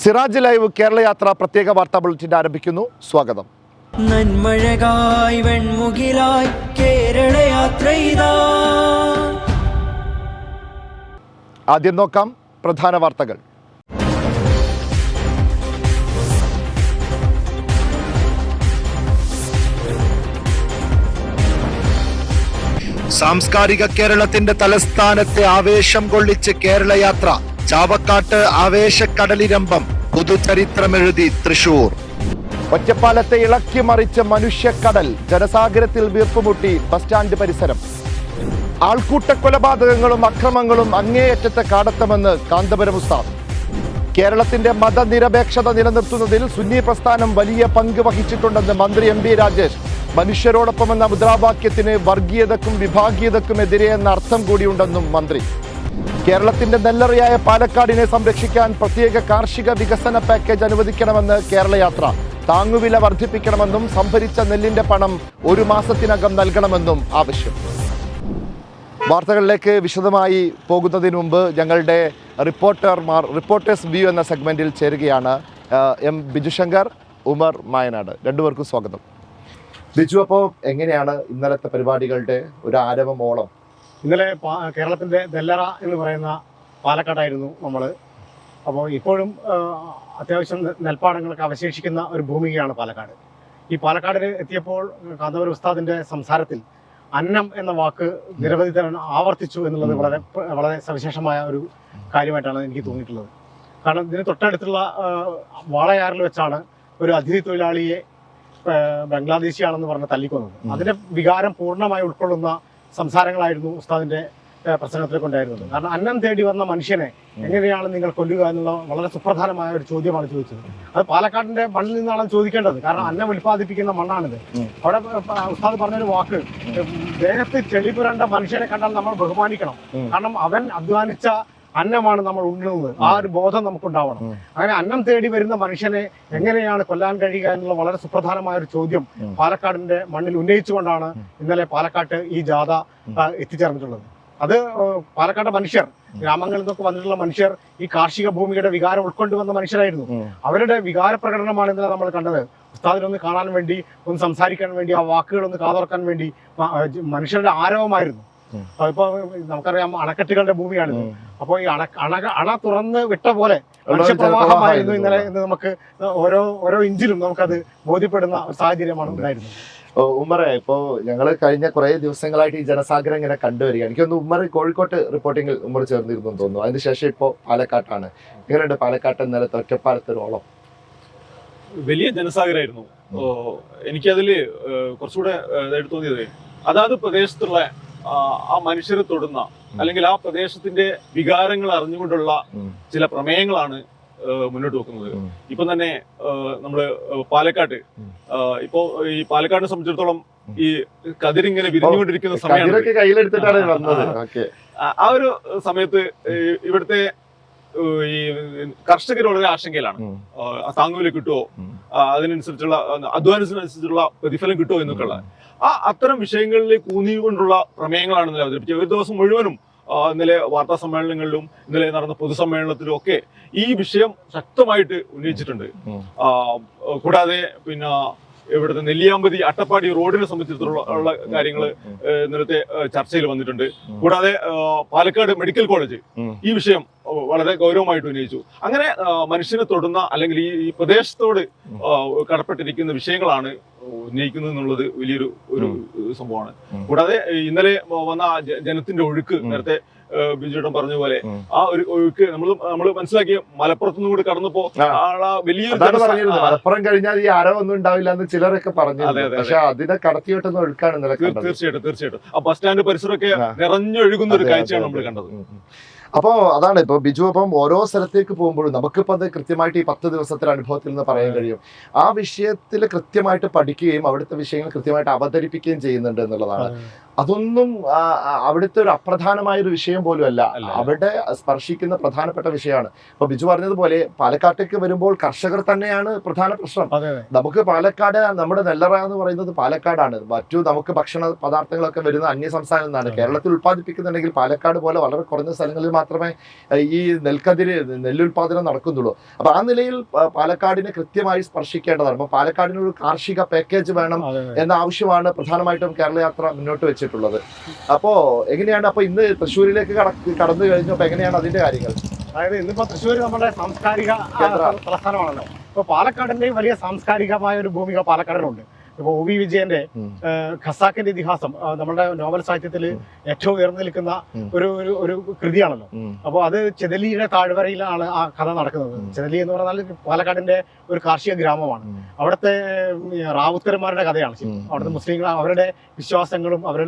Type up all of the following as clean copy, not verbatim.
Siraj live Kerala യാത്ര പ്രത്യേക വാർത്താ ബുള്ളറ്റിൻ ആരംഭിക്കുന്നു. സ്വാഗതം. നന്മഴകായി വെൺമുകിലായി കേരള യാത്ര ഇതാ. ആദ്യം നോക്കാം പ്രധാന വാർത്തകൾ. സാംസ്കാരിക കേരളത്തിന്റെ തലസ്ഥാനത്തെ ആവേശം കൊള്ളിച്ച് കേരള യാത്ര. ചാവക്കാട്ട് ആവേശക്കടലിരമ്പം. പുതുചരിത്രമെഴുതി തൃശൂർ. ഒറ്റപ്പാലത്തെ ഇളക്കി മറിച്ച മനുഷ്യക്കടൽ. ജനസാഗരത്തിൽ വീർപ്പുമുട്ടി ബസ് സ്റ്റാൻഡ് പരിസരം. ആൾക്കൂട്ട കൊലപാതകങ്ങളും അക്രമങ്ങളും അങ്ങേയറ്റത്തെ കാടത്തമെന്ന് കാന്തപുരം ഉസ്താദ്. കേരളത്തിന്റെ മതനിരപേക്ഷത നിലനിർത്തുന്നതിൽ സുന്നി പ്രസ്ഥാനം വലിയ പങ്ക് വഹിച്ചിട്ടുണ്ടെന്ന് മന്ത്രി എം പി രാജേഷ്. മനുഷ്യരോടൊപ്പമെന്ന മുദ്രാവാക്യത്തിന് വർഗീയതക്കും വിഭാഗീയതക്കും എതിരെ എന്ന അർത്ഥം കൂടിയുണ്ടെന്നും മന്ത്രി. കേരളത്തിന്റെ നെല്ലറിയായ പാലക്കാടിനെ സംരക്ഷിക്കാൻ പ്രത്യേക കാർഷിക വികസന പാക്കേജ് അനുവദിക്കണമെന്ന് കേരള യാത്ര. താങ്ങുവില വർദ്ധിപ്പിക്കണമെന്നും സംഭരിച്ച നെല്ലിന്റെ പണം 1 മാസത്തിനകം നൽകണമെന്നും ആവശ്യം. വാർത്തകളിലേക്ക് വിശദമായി പോകുന്നതിന് മുമ്പ് ഞങ്ങളുടെ റിപ്പോർട്ടേഴ്സ് വ്യൂ എന്ന സെഗ്മെന്റിൽ ചേരുകയാണ് എം ബിജുശങ്കർ, ഉമർ മായനാട്. രണ്ടുപേർക്കും സ്വാഗതം. ബിജു, അപ്പോൾ എങ്ങനെയാണ് ഇന്നലത്തെ പരിപാടികളുടെ ഒരു ആരവമോളം? ഇന്നലെ കേരളത്തിൻ്റെ നെല്ലറ എന്ന് പറയുന്ന പാലക്കാടായിരുന്നു നമ്മൾ. അപ്പോൾ ഇപ്പോഴും അത്യാവശ്യം നെൽപ്പാടങ്ങളൊക്കെ അവശേഷിക്കുന്ന ഒരു ഭൂമികയാണ് പാലക്കാട്. ഈ പാലക്കാടിൽ എത്തിയപ്പോൾ കാന്തപുരം ഉസ്താദിൻ്റെ സംസാരത്തിൽ അന്നം എന്ന വാക്ക് നിരവധി തവണ ആവർത്തിച്ചു എന്നുള്ളത് വളരെ വളരെ സവിശേഷമായ ഒരു കാര്യമായിട്ടാണ് എനിക്ക് തോന്നിയിട്ടുള്ളത്. കാരണം ഇതിന് തൊട്ടടുത്തുള്ള വാളയാറിൽ വെച്ചാണ് ഒരു അതിഥി തൊഴിലാളിയെ ബംഗ്ലാദേശിയാണെന്ന് പറഞ്ഞ് തല്ലിക്കൊന്നത്. അതിൻ്റെ വികാരം പൂർണ്ണമായി ഉൾക്കൊള്ളുന്ന സംസാരങ്ങളായിരുന്നു ഉസ്താദിന്റെ പ്രസംഗത്തിലേക്ക് ഉണ്ടായിരുന്നത്. കാരണം അന്നം തേടി വന്ന മനുഷ്യനെ എങ്ങനെയാണ് നിങ്ങൾ കൊല്ലുക എന്നുള്ള വളരെ സുപ്രധാനമായ ഒരു ചോദ്യമാണ് ചോദിച്ചത്. അത് പാലക്കാടിന്റെ മണ്ണിൽ നിന്നാണ് ചോദിക്കേണ്ടത്. കാരണം അന്നം ഉൽപ്പാദിപ്പിക്കുന്ന മണ്ണാണിത്. അവിടെ ഉസ്താദ് പറഞ്ഞൊരു വാക്ക്, ദേഹത്ത് ചെളി പുരണ്ട മനുഷ്യനെ കണ്ടാൽ നമ്മൾ ബഹുമാനിക്കണം. കാരണം അവൻ അധ്വാനിച്ച അന്നമാണ് നമ്മൾ ഉണ്ണുന്നത്. ആ ഒരു ബോധം നമുക്കുണ്ടാവണം. അങ്ങനെ അന്നം തേടി വരുന്ന മനുഷ്യനെ എങ്ങനെയാണ് കൊല്ലാൻ കഴിയുക എന്നുള്ള വളരെ സുപ്രധാനമായ ഒരു ചോദ്യം പാലക്കാടിന്റെ മണ്ണിൽ ഉന്നയിച്ചുകൊണ്ടാണ് ഇന്നലെ പാലക്കാട്ട് ഈ ജാഥ എത്തിച്ചേർന്നിട്ടുള്ളത്. അത് പാലക്കാട്ടെ മനുഷ്യർ, ഗ്രാമങ്ങളിൽ നിന്നൊക്കെ വന്നിട്ടുള്ള മനുഷ്യർ ഈ കാർഷിക ഭൂമിയുടെ വികാരം ഉൾക്കൊണ്ടുവന്ന മനുഷ്യരായിരുന്നു. അവരുടെ വികാര പ്രകടനമാണ് ഇന്നലെ നമ്മൾ കണ്ടത്. ഉസ്താദിനൊന്ന് കാണാൻ വേണ്ടി, ഒന്ന് സംസാരിക്കാൻ വേണ്ടി, ആ വാക്കുകളൊന്ന് കാതോർക്കാൻ വേണ്ടി മനുഷ്യരുടെ ആരവമായിരുന്നു. ഇപ്പൊ നമുക്കറിയാം അണക്കെട്ടുകളുടെ ഭൂമിയാണിത്. അപ്പോൾ ഈ അണ തുറന്ന് വിട്ട പോലെ മനുഷ്യപ്രവാഹമായിരുന്നു ഇന്നലെ. നമുക്ക് ഓരോ ഇഞ്ചിലും നമുക്കത് ബോധ്യപ്പെടുന്ന സാഹചര്യമാണ് ഉണ്ടായിരുന്നത്. ഉമ്മറെ, ഇപ്പോ ഞങ്ങൾ കഴിഞ്ഞ കുറെ ദിവസങ്ങളായിട്ട് ഈ ജനസാഗരം ഇങ്ങനെ കണ്ടുവരിക. എനിക്കൊന്ന് ഉമ്മർ കോഴിക്കോട്ട് റിപ്പോർട്ടിങ്ങിൽ ഉമ്മർ ചേർന്നിരുന്നു തോന്നുന്നു. അതിനുശേഷം ഇപ്പോൾ പാലക്കാട്ടാണ്. എങ്ങനെയുണ്ട് പാലക്കാട്ട് ഇന്നലത്തെ ഒറ്റപ്പാലത്തൊരോളം? വലിയ ജനസാഗരമായിരുന്നു. എനിക്കതില് കുറച്ചുകൂടെ ഇതായിട്ട് തോന്നിയത്, അതാത് പ്രദേശത്തുള്ള ആ മനുഷ്യരെ തൊടുന്ന, അല്ലെങ്കിൽ ആ പ്രദേശത്തിന്റെ വികാരങ്ങൾ അറിഞ്ഞുകൊണ്ടുള്ള ചില പ്രമേയങ്ങളാണ് മുന്നോട്ട് വെക്കുന്നത്. ഇപ്പൊ തന്നെ നമ്മള് പാലക്കാട്ട്, ഇപ്പോ ഈ പാലക്കാടിനെ സംബന്ധിച്ചിടത്തോളം ഈ കതിരിങ്ങനെ വിരിഞ്ഞുകൊണ്ടിരിക്കുന്ന സമയമാണ്. ആ ഒരു സമയത്ത് ഇവിടുത്തെ ഈ കർഷകർ വളരെ ആശങ്കയിലാണ്. താങ്ങുവില കിട്ടുമോ, അതിനനുസരിച്ചുള്ള അധ്വാനത്തിനനുസരിച്ചുള്ള പ്രതിഫലം കിട്ടുമോ എന്നൊക്കെയുള്ള അത്തരം വിഷയങ്ങളിലേക്ക് ഊന്നിക്കൊണ്ടുള്ള പ്രമേയങ്ങളാണ് ഇന്നലെ അവതരിപ്പിച്ചത്. ഒരു ദിവസം മുഴുവനും ഇന്നലെ വാർത്താ സമ്മേളനങ്ങളിലും ഇന്നലെ നടന്ന പൊതുസമ്മേളനത്തിലും ഒക്കെ ഈ വിഷയം ശക്തമായിട്ട് ഉന്നയിച്ചിട്ടുണ്ട്. കൂടാതെ പിന്നെ ഇവിടുത്തെ നെല്ലിയാമ്പതി അട്ടപ്പാടി റോഡിനെ സംബന്ധിച്ചിടത്തോളം കാര്യങ്ങൾ ഇന്നലത്തെ ചർച്ചയിൽ വന്നിട്ടുണ്ട്. കൂടാതെ പാലക്കാട് മെഡിക്കൽ കോളേജ് ഈ വിഷയം വളരെ ഗൗരവമായിട്ട് ഉന്നയിച്ചു. അങ്ങനെ മനുഷ്യനെ തൊടുന്ന, അല്ലെങ്കിൽ ഈ പ്രദേശത്തോട് കടപ്പെട്ടിരിക്കുന്ന വിഷയങ്ങളാണ് ഉന്നയിക്കുന്നത് എന്നുള്ളത് വലിയൊരു സംഭവമാണ്. കൂടാതെ ഇന്നലെ വന്ന ജനത്തിന്റെ ഒഴുക്ക്, നേരത്തെ ബിജുട്ടൻ പറഞ്ഞ പോലെ ആ ഒരു ഒഴുക്ക് നമ്മൾ മനസ്സിലാക്കിയ മലപ്പുറത്തുനിന്ന് കൂടി കടന്നപ്പോ വലിയൊരു മലപ്പുറം കഴിഞ്ഞാൽ ഈ ആരവൊന്നും ഉണ്ടാവില്ല എന്ന് ചിലരൊക്കെ പറഞ്ഞു. പക്ഷെ അതിനെ കടത്തിവിട്ടുന്ന ഒഴുക്കാണ് തീർച്ചയായിട്ടും ആ ബസ് സ്റ്റാൻഡ് പരിസരമൊക്കെ നിറഞ്ഞൊഴുകുന്ന ഒരു കാഴ്ചയാണ് നമ്മൾ കണ്ടത്. അപ്പോൾ അതാണ് ഇപ്പോൾ ബിജു, അപ്പം ഓരോ സ്ഥലത്തേക്ക് പോകുമ്പോഴും നമുക്കിപ്പോൾ അത് കൃത്യമായിട്ട് ഈ 10 ദിവസത്തിലെ അനുഭവത്തിൽ നിന്ന് പറയാൻ കഴിയും. ആ വിഷയത്തിൽ കൃത്യമായിട്ട് പഠിക്കുകയും അവിടുത്തെ വിഷയങ്ങൾ കൃത്യമായിട്ട് അവതരിപ്പിക്കുകയും ചെയ്യുന്നുണ്ട് എന്നുള്ളതാണ്. അതൊന്നും അവിടുത്തെ ഒരു അപ്രധാനമായ ഒരു വിഷയം പോലും അല്ല, അല്ല. അവിടെ സ്പർശിക്കുന്ന പ്രധാനപ്പെട്ട വിഷയമാണ്. ഇപ്പൊ ബിജു പറഞ്ഞതുപോലെ പാലക്കാട്ടേക്ക് വരുമ്പോൾ കർഷകർ തന്നെയാണ് പ്രധാന പ്രശ്നം. അതെ അതെ നമുക്ക് പാലക്കാട്, നമ്മുടെ നെല്ലറ എന്ന് പറയുന്നത് പാലക്കാടാണ്. മറ്റു നമുക്ക് ഭക്ഷണ പദാർത്ഥങ്ങളൊക്കെ വരുന്ന അന്യ സംസ്ഥാനം നിന്നാണ്. കേരളത്തിൽ ഉത്പാദിപ്പിക്കുന്നുണ്ടെങ്കിൽ പാലക്കാട് പോലെ വളരെ കുറഞ്ഞ സ്ഥലങ്ങളിൽ മാത്രമേ ഈ നെല്ലുൽപാദനം നടക്കുന്നുള്ളൂ. അപ്പൊ ആ നിലയിൽ പാലക്കാടിനെ കൃത്യമായി സ്പർശിക്കേണ്ടതാണ്. അപ്പൊ പാലക്കാടിനൊരു കാർഷിക പാക്കേജ് വേണം അതെ എന്ന ആവശ്യമാണ് പ്രധാനമായിട്ടും കേരള യാത്ര മുന്നോട്ട് വെച്ചിട്ടുള്ളത്. അപ്പോ എങ്ങനെയാണ് അപ്പൊ ഇന്ന് തൃശ്ശൂരിലേക്ക് കടന്നു കഴിഞ്ഞു, അപ്പൊ എങ്ങനെയാണ് അതിന്റെ കാര്യങ്ങൾ? അതായത് ഇന്നിപ്പോ തൃശ്ശൂർ നമ്മുടെ സാംസ്കാരിക തലസ്ഥാനമാണല്ലോ. ഇപ്പൊ പാലക്കാടിന്റെയും വലിയ സാംസ്കാരികമായ ഒരു ഭൂമിക പാലക്കാടിനുണ്ട്. ഇപ്പൊ ഒ വി വിജയന്റെ ഖസാക്കിന്റെ ഇതിഹാസം നമ്മുടെ നോവൽ സാഹിത്യത്തിൽ ഏറ്റവും ഉയർന്നു നിൽക്കുന്ന ഒരു കൃതിയാണല്ലോ. അപ്പോൾ അത് ചെതലിയുടെ താഴ്വരയിലാണ് ആ കഥ നടക്കുന്നത്. ചെതലി എന്ന് പറഞ്ഞാൽ പാലക്കാടിന്റെ ഒരു കാർഷിക ഗ്രാമമാണ്. അവിടുത്തെ റാവുത്തരന്മാരുടെ കഥയാണ്. അവിടുത്തെ മുസ്ലിങ്ങൾ അവരുടെ വിശ്വാസങ്ങളും അവർ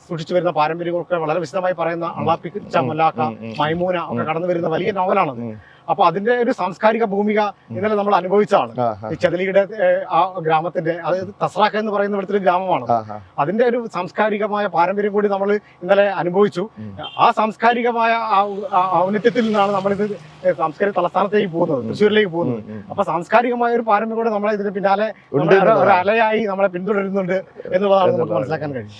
സൂക്ഷിച്ചു വരുന്ന പാരമ്പര്യങ്ങളും ഒക്കെ വളരെ വിശദമായി പറയുന്ന അള്ളാപ്പിച്ച മല്ലാക്ക, മൈമൂന ഒക്കെ കടന്നു വരുന്ന വലിയ നോവലാണത്. അപ്പൊ അതിന്റെ ഒരു സാംസ്കാരിക ഭൂമിക ഇന്നലെ നമ്മൾ അനുഭവിച്ചതാണ്. ഈ ചെതലിയുടെ ആ ഗ്രാമത്തിന്റെ, അതായത് തസ്രാക്ക എന്ന് പറയുന്ന ഇവിടുത്തെ ഒരു ഗ്രാമമാണ്. അതിന്റെ ഒരു സാംസ്കാരികമായ പാരമ്പര്യം കൂടി നമ്മൾ ഇന്നലെ അനുഭവിച്ചു. ആ സാംസ്കാരികമായ ഔന്നത്യത്തിൽ നിന്നാണ് നമ്മളിത് സാംസ്കാരിക തലസ്ഥാനത്തേക്ക് പോകുന്നത്, തൃശ്ശൂരിലേക്ക് പോകുന്നത്. അപ്പൊ സാംസ്കാരികമായ ഒരു പാരമ്പര്യം കൂടെ നമ്മളെ ഇതിന് പിന്നാലെ ഒരു അലയായി നമ്മളെ പിന്തുടരുന്നുണ്ട് എന്നുള്ളതാണ് നമുക്ക് മനസ്സിലാക്കാൻ കഴിയും.